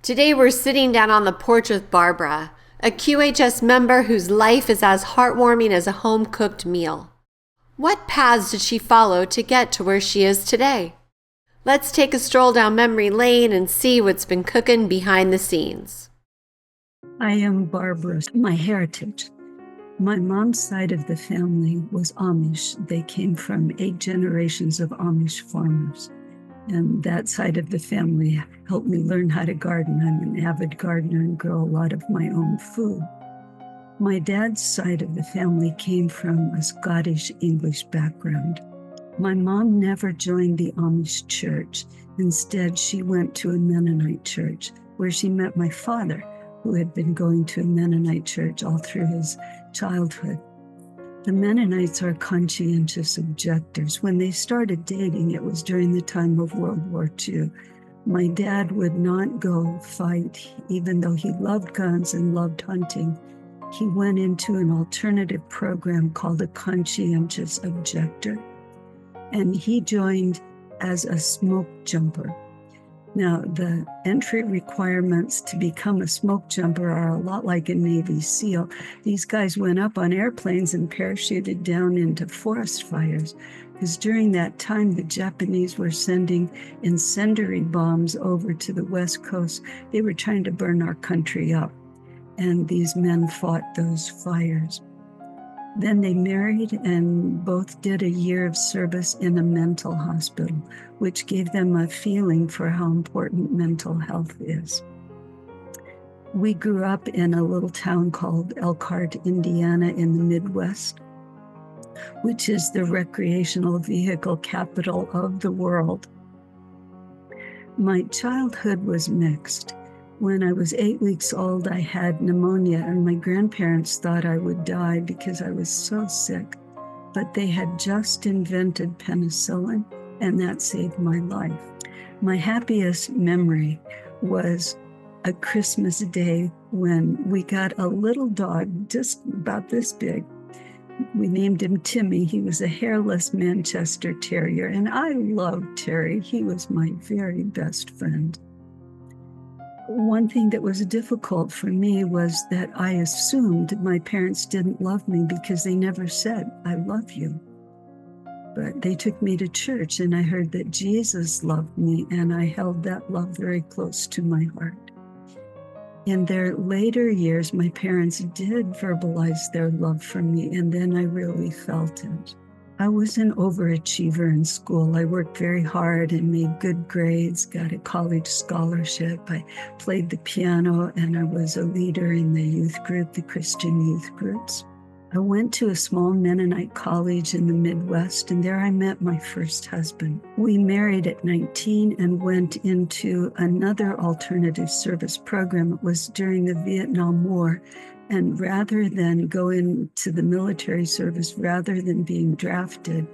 Today we're sitting down on the porch with Barbara, a QHS member whose life is as heartwarming as a home-cooked meal. What paths did she follow to get to where she is today? Let's take a stroll down memory lane and see what's been cooking behind the scenes. I am Barbara. My heritage. My mom's side of the family was Amish. They came from 8 generations of Amish farmers. And that side of the family helped me learn how to garden. I'm an avid gardener and grow a lot of my own food. My dad's side of the family came from a Scottish English background. My mom never joined the Amish church. Instead, she went to a Mennonite church where she met my father, who had been going to a Mennonite church all through his childhood. The Mennonites are conscientious objectors. When they started dating, it was during the time of World War II. My dad would not go fight, even though he loved guns and loved hunting. He went into an alternative program called a conscientious objector, and he joined as a smoke jumper. Now, the entry requirements to become a smoke jumper are a lot like a Navy SEAL. These guys went up on airplanes and parachuted down into forest fires, because during that time, the Japanese were sending incendiary bombs over to the West Coast. They were trying to burn our country up, and these men fought those fires. Then they married and both did a year of service in a mental hospital, which gave them a feeling for how important mental health is. We grew up in a little town called Elkhart, Indiana, in the Midwest, which is the recreational vehicle capital of the world. My childhood was mixed. When I was 8 weeks old, I had pneumonia, and my grandparents thought I would die because I was so sick. But they had just invented penicillin, and that saved my life. My happiest memory was a Christmas day when we got a little dog just about this big. We named him Timmy. He was a hairless Manchester Terrier, and I loved Terry. He was my very best friend. One thing that was difficult for me was that I assumed my parents didn't love me because they never said, "I love you." But they took me to church, and I heard that Jesus loved me, and I held that love very close to my heart. In their later years, my parents did verbalize their love for me, and then I really felt it. I was an overachiever in school. I worked very hard and made good grades, got a college scholarship. I played the piano, and I was a leader in the youth group, the Christian youth groups. I went to a small Mennonite college in the Midwest, and there I met my first husband. We married at 19 and went into another alternative service program. It was during the Vietnam War. And rather than go into the military service, rather than being drafted,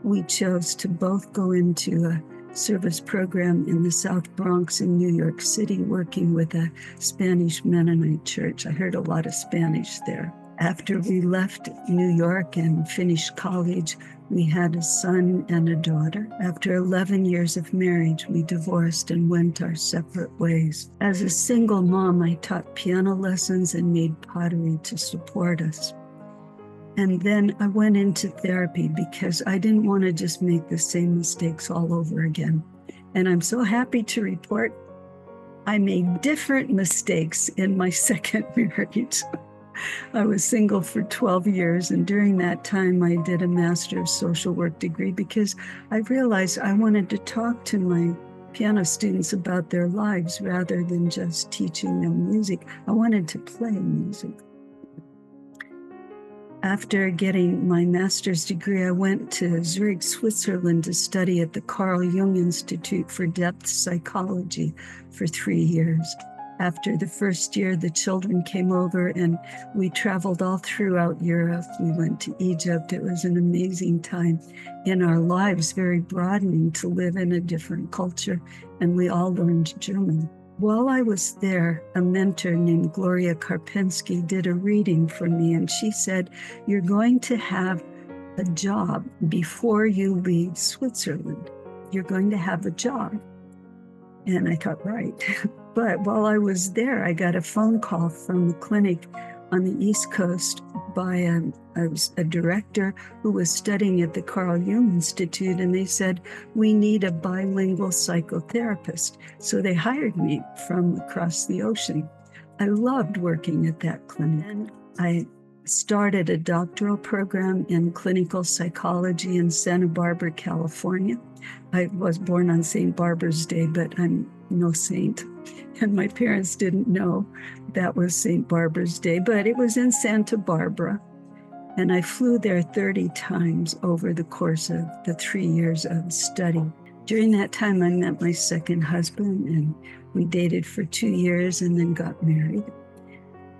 we chose to both go into a service program in the South Bronx in New York City, working with a Spanish Mennonite church. I heard a lot of Spanish there. After we left New York and finished college, we had a son and a daughter. After 11 years of marriage, we divorced and went our separate ways. As a single mom, I taught piano lessons and made pottery to support us. And then I went into therapy because I didn't want to just make the same mistakes all over again. And I'm so happy to report I made different mistakes in my second marriage. I was single for 12 years, and during that time, I did a Master of Social Work degree because I realized I wanted to talk to my piano students about their lives rather than just teaching them music. I wanted to play music. After getting my master's degree, I went to Zurich, Switzerland to study at the Carl Jung Institute for Depth Psychology for 3 years. After the first year, the children came over and we traveled all throughout Europe. We went to Egypt. It was an amazing time in our lives, very broadening to live in a different culture, and we all learned German. While I was there, a mentor named Gloria Karpinski did a reading for me, and she said, "You're going to have a job before you leave Switzerland. You're going to have a job." And I thought, right. But while I was there, I got a phone call from the clinic on the East Coast by a director who was studying at the Carl Jung Institute, and they said, we need a bilingual psychotherapist. So they hired me from across the ocean. I loved working at that clinic. And I started a doctoral program in clinical psychology in Santa Barbara, California. I was born on St. Barbara's Day, but I'm no saint. And my parents didn't know that was St. Barbara's Day, but it was in Santa Barbara. And I flew there 30 times over the course of the 3 years of study. During that time, I met my second husband, and we dated for 2 years and then got married.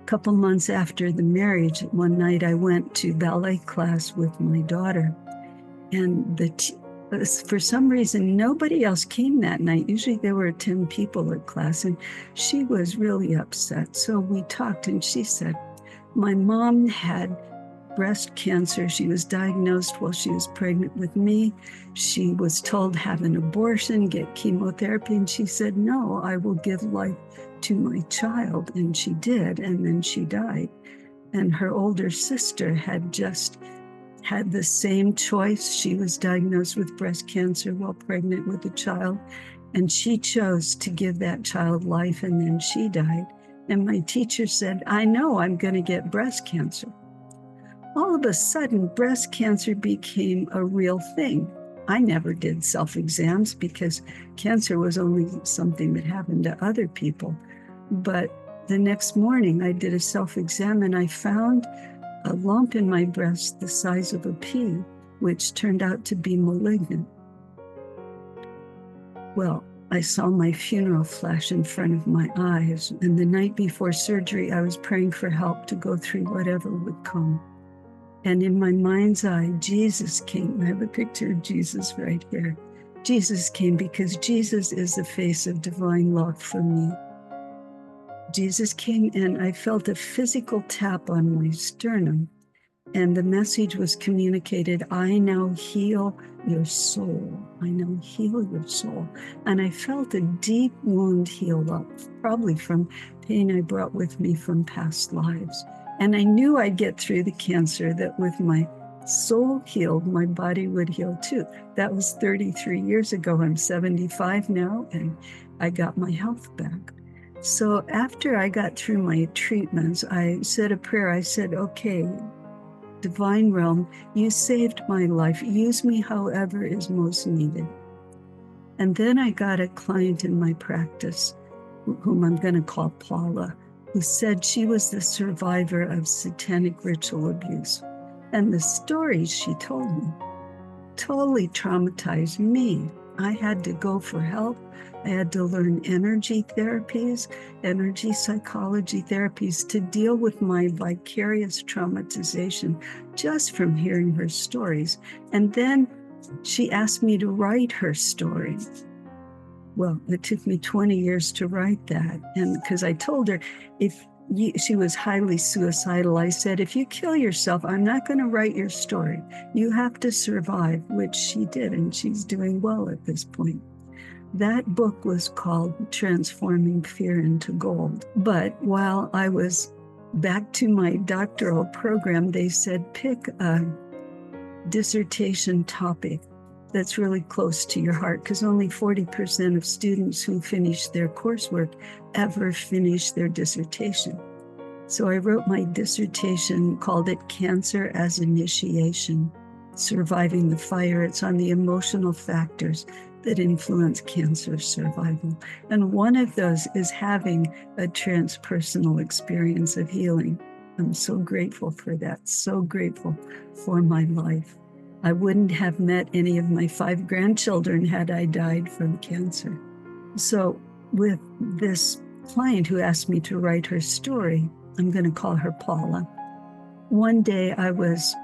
A couple months after the marriage, one night I went to ballet class with my daughter, and for some reason, nobody else came that night. Usually there were 10 people at class, and she was really upset. So we talked, and she said, my mom had breast cancer. She was diagnosed while she was pregnant with me. She was told have an abortion, get chemotherapy, and she said, no, I will give life to my child. And she did, and then she died. And her older sister had just had the same choice. She was diagnosed with breast cancer while pregnant with a child, and she chose to give that child life, and then she died. And my teacher said, I know I'm going to get breast cancer. All of a sudden, breast cancer became a real thing. I never did self-exams because cancer was only something that happened to other people. But the next morning, I did a self-exam, and I found a lump in my breast the size of a pea, which turned out to be malignant. Well, I saw my funeral flash in front of my eyes, and the night before surgery, I was praying for help to go through whatever would come. And in my mind's eye, Jesus came. I have a picture of Jesus right here. Jesus came because Jesus is the face of divine love for me. Jesus came, and I felt a physical tap on my sternum, and the message was communicated, I now heal your soul. I now heal your soul. And I felt a deep wound heal up, probably from pain I brought with me from past lives. And I knew I'd get through the cancer, that with my soul healed, my body would heal too. That was 33 years ago. I'm 75 now, and I got my health back. So after I got through my treatments, I said a prayer. I said, okay, divine realm, you saved my life. Use me however is most needed. And then I got a client in my practice, whom I'm going to call Paula, who said she was the survivor of satanic ritual abuse. And the stories she told me totally traumatized me. I had to go for help. I had to learn energy therapies, energy psychology therapies to deal with my vicarious traumatization just from hearing her stories. And then she asked me to write her story. Well, it took me 20 years to write that. And because I told her, she was highly suicidal, I said, if you kill yourself, I'm not going to write your story. You have to survive, which she did, and she's doing well at this point. That book was called Transforming Fear into Gold. But while I was back to my doctoral program, they said, pick a dissertation topic that's really close to your heart, because only 40% of students who finish their coursework ever finish their dissertation. So I wrote my dissertation, called it Cancer as Initiation, Surviving the Fire. It's on the emotional factors that influence cancer survival. And one of those is having a transpersonal experience of healing. I'm so grateful for that, so grateful for my life. I wouldn't have met any of my 5 grandchildren had I died from cancer. So with this client who asked me to write her story, I'm going to call her Paula. One day I was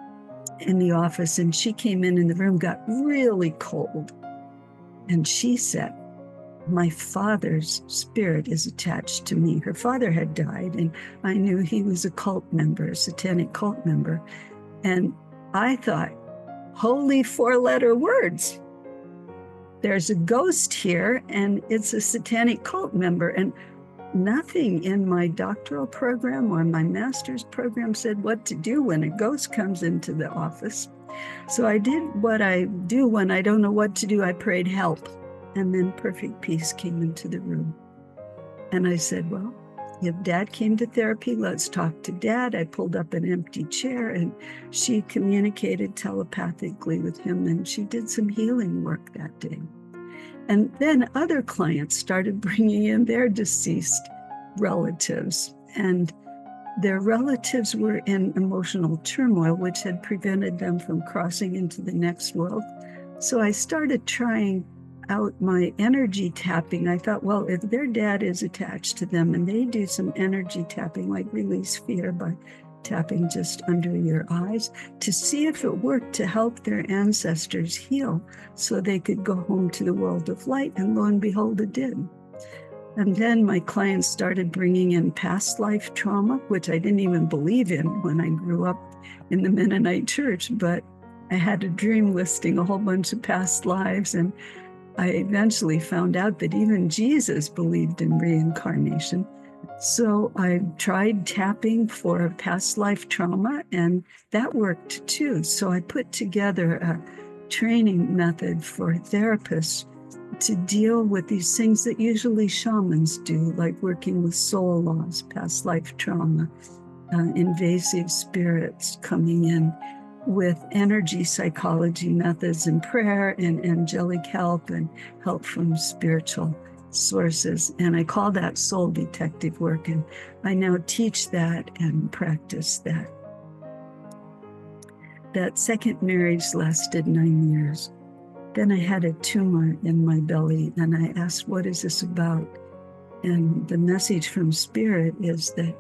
in the office, and she came in, and the room got really cold. And she said, my father's spirit is attached to me. Her father had died, and I knew he was a cult member, a satanic cult member. And I thought, holy 4-letter words. There's a ghost here, and it's a satanic cult member. And nothing in my doctoral program or my master's program said what to do when a ghost comes into the office. So I did what I do when I don't know what to do. I prayed help. And then perfect peace came into the room. And I said, well, if Dad came to therapy, let's talk to Dad. I pulled up an empty chair and she communicated telepathically with him, and she did some healing work that day. And then other clients started bringing in their deceased relatives, and their relatives were in emotional turmoil, which had prevented them from crossing into the next world. So I started trying out my energy tapping. I thought, well, if their dad is attached to them and they do some energy tapping, like release fear by tapping just under your eyes, to see if it worked to help their ancestors heal so they could go home to the world of light. And lo and behold, it did. And then my clients started bringing in past life trauma, which I didn't even believe in when I grew up in the Mennonite church, but I had a dream listing a whole bunch of past lives, and I eventually found out that even Jesus believed in reincarnation. So I tried tapping for past life trauma, and that worked too. So I put together a training method for therapists to deal with these things that usually shamans do, like working with soul loss, past life trauma, invasive spirits coming in, with energy psychology methods and prayer and angelic help and help from spiritual sources. And I call that soul detective work. And I now teach that and practice that. That second marriage lasted 9 years. Then I had a tumor in my belly, and I asked, what is this about? And the message from Spirit is that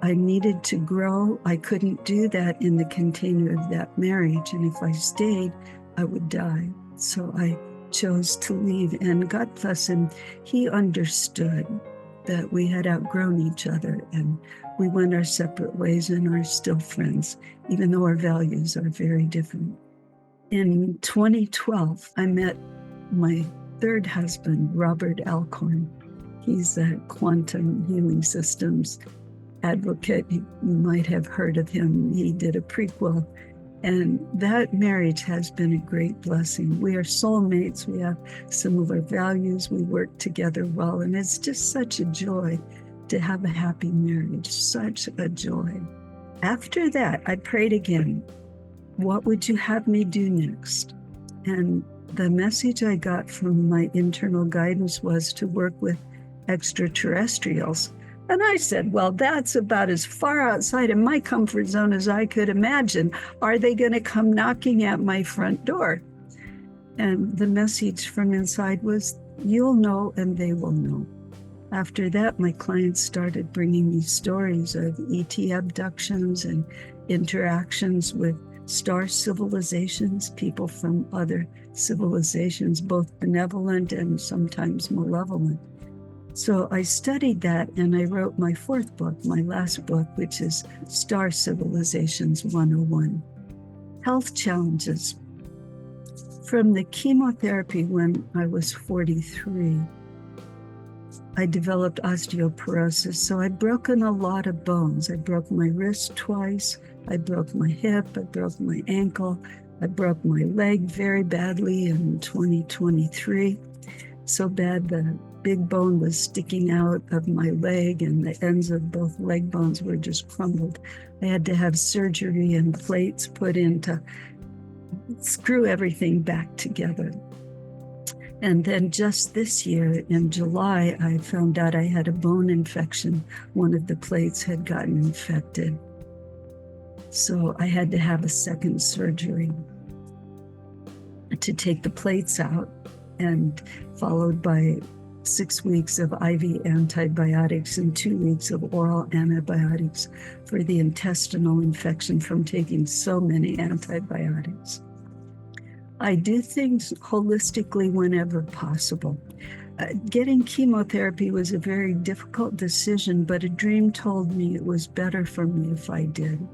I needed to grow. I couldn't do that in the container of that marriage. And if I stayed, I would die. So I chose to leave. And God bless him, he understood that we had outgrown each other and we went our separate ways and are still friends, even though our values are very different. In 2012, I met my third husband, Robert Alcorn. He's a quantum healing systems advocate. You might have heard of him. He did a Prequel, and that marriage has been a great blessing. We are soulmates. We have similar values. We work together well, and it's just such a joy to have a happy marriage, such a joy. After that, I prayed again, what would you have me do next? And the message I got from my internal guidance was to work with extraterrestrials. And I said, well, that's about as far outside of my comfort zone as I could imagine. Are they going to come knocking at my front door? And the message from inside was, you'll know and they will know. After that, my clients started bringing me stories of ET abductions and interactions with star civilizations, people from other civilizations, both benevolent and sometimes malevolent. So I studied that and I wrote my fourth book, my last book, which is Star Civilizations 101. Health challenges. From the chemotherapy when I was 43, I developed osteoporosis. So I'd broken a lot of bones. I broke my wrist twice. I broke my hip. I broke my ankle. I broke my leg very badly in 2023. So bad the big bone was sticking out of my leg and the ends of both leg bones were just crumbled. I had to have surgery and plates put in to screw everything back together. And then just this year in July, I found out I had a bone infection. One of the plates had gotten infected. So I had to have a second surgery to take the plates out, and followed by 6 weeks of IV antibiotics and 2 weeks of oral antibiotics for the intestinal infection from taking so many antibiotics. I do things holistically whenever possible. Getting chemotherapy was a very difficult decision, but a dream told me it was better for me if I did.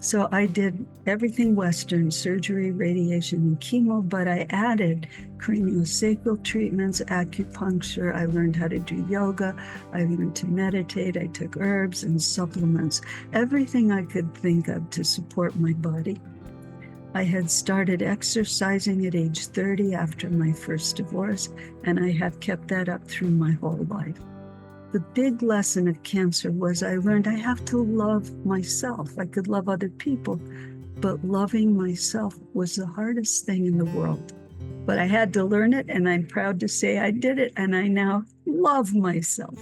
So I did everything Western, surgery, radiation, and chemo, but I added craniosacral treatments, acupuncture. I learned how to do yoga. I learned to meditate. I took herbs and supplements, everything I could think of to support my body. I had started exercising at age 30 after my first divorce, and I have kept that up through my whole life. The big lesson of cancer was I learned I have to love myself. I could love other people, but loving myself was the hardest thing in the world. But I had to learn it, and I'm proud to say I did it, and I now love myself.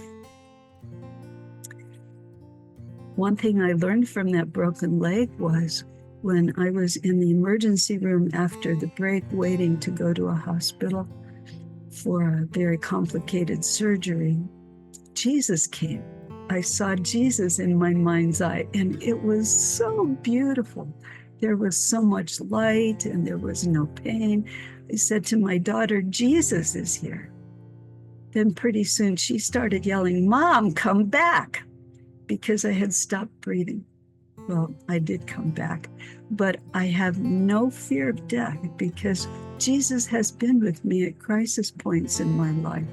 One thing I learned from that broken leg was when I was in the emergency room after the break, waiting to go to a hospital for a very complicated surgery, Jesus came. I saw Jesus in my mind's eye, and it was so beautiful. There was so much light, and there was no pain. I said to my daughter, Jesus is here. Then pretty soon she started yelling, Mom, come back, because I had stopped breathing. Well, I did come back, but I have no fear of death because Jesus has been with me at crisis points in my life.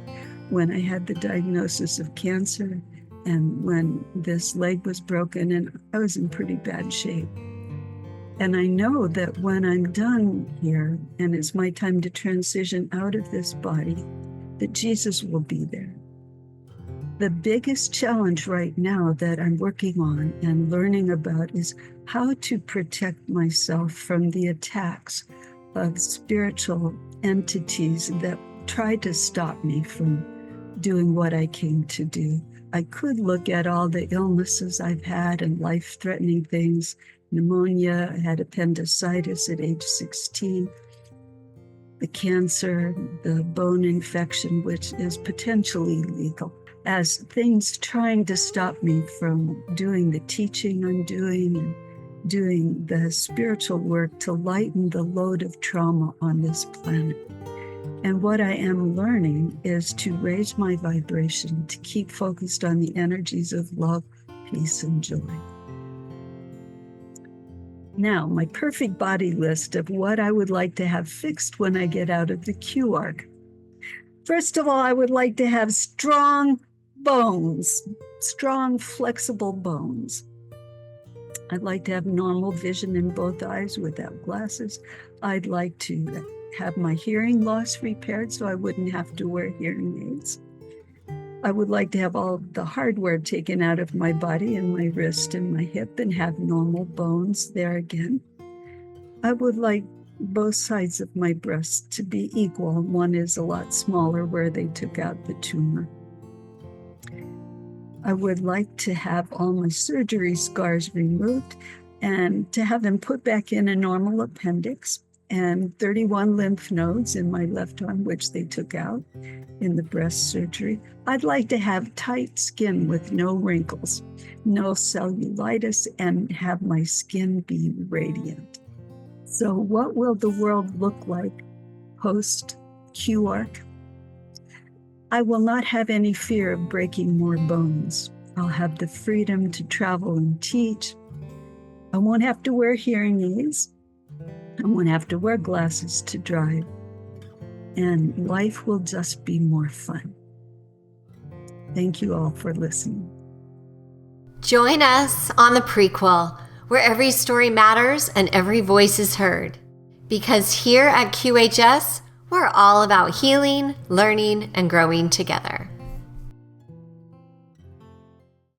When I had the diagnosis of cancer and when this leg was broken and I was in pretty bad shape. And I know that when I'm done here and it's my time to transition out of this body, that Jesus will be there. The biggest challenge right now that I'm working on and learning about is how to protect myself from the attacks of spiritual entities that try to stop me from doing what I came to do. I could look at all the illnesses I've had and life-threatening things, pneumonia, I had appendicitis at age 16, the cancer, the bone infection, which is potentially lethal, as things trying to stop me from doing the teaching I'm doing and doing the spiritual work to lighten the load of trauma on this planet. And what I am learning is to raise my vibration, to keep focused on the energies of love, peace, and joy. Now, my perfect body list of what I would like to have fixed when I get out of the QArc. First of all, I would like to have strong bones, strong, flexible bones. I'd like to have normal vision in both eyes without glasses. I'd like to have my hearing loss repaired so I wouldn't have to wear hearing aids. I would like to have all the hardware taken out of my body and my wrist and my hip and have normal bones there again. I would like both sides of my breast to be equal. One is a lot smaller where they took out the tumor. I would like to have all my surgery scars removed and to have them put back in a normal appendix and 31 lymph nodes in my left arm, which they took out in the breast surgery. I'd like to have tight skin with no wrinkles, no cellulitis, and have my skin be radiant. So what will the world look like post QArc? I will not have any fear of breaking more bones. I'll have the freedom to travel and teach. I won't have to wear hearing aids. I won't have to wear glasses to drive. And life will just be more fun. Thank you all for listening. Join us on the Prequel, where every story matters and every voice is heard. Because here at QHS, we're all about healing, learning, and growing together.